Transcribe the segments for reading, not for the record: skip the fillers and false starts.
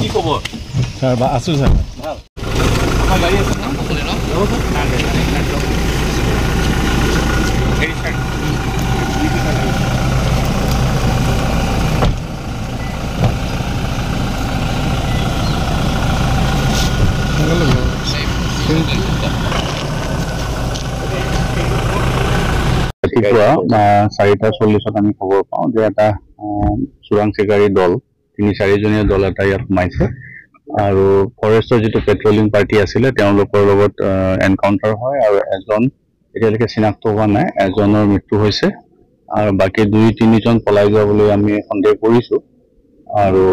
কি খবৰ স্যাৰ বা আছো স্যাৰ ভাল আমাৰ গাড়ী আছে ন সকলে ন হেৰি স্যাৰ ৰাতিপুৱা 4:40 আমি খবৰ পাওঁ যে এটা চোৰাং চিকাৰী দল 3-4জনীয়া দল এটা ইয়াত সোমাইছে আৰু ফৰেষ্টৰ যিটো পেট্ৰলিং পাৰ্টি আছিলে তেওঁলোকৰ লগত এনকাউন্টাৰ হয় আৰু এজন এতিয়ালৈকে চিনাক্ত হোৱা নাই এজনৰ মৃত্যু হৈছে আৰু বাকি 2-3জন পলাই যোৱা বুলি আমি সন্দেহ কৰিছো আৰু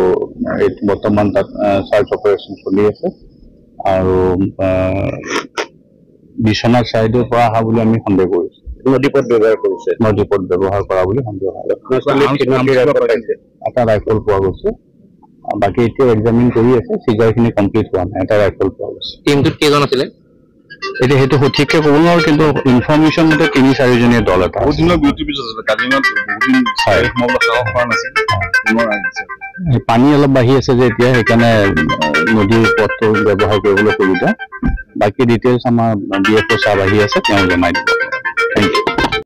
বৰ্তমান তাত সাৰ্চ অপাৰেশ্যন চলি আছে আৰু বিশ্বনাথ সাইডৰ পৰা অহা বুলি আমি সন্দেহ কৰিছো নদীপথ ব্যৱহাৰ কৰিছে নদীপথ ব্যৱহাৰ কৰা বুলি সন্দেহ হয় এটা ৰাইফল পোৱা গৈছে বাকি এতিয়া এক্সামিন কৰি আছে সিজাৰখিনি কমপ্লিট হোৱা নাই এটা ৰাইফল পোৱা গৈছে টিমটোত কেইজন আছিলে এতিয়া সেইটো সঠিককৈ ক'ব নোৱাৰো কিন্তু ইনফৰমেশ্যন মতে 3-4জনীয়া দল এটা বহুত দিনৰ বিউটি পিছ আছে কাজিৰঙাত বহুত দিন সোমাবলৈ সাহস কৰা নাছিল পানী অলপ বাঢ়ি আছে যে এতিয়া সেইকাৰণে নদীৰ পথটো ব্যৱহাৰ কৰিবলৈ সুবিধা বাকি ডিটেইলছ আমাৰ BFO চাহ আহি আছে তেওঁ জনাই দিব থেংক ইউ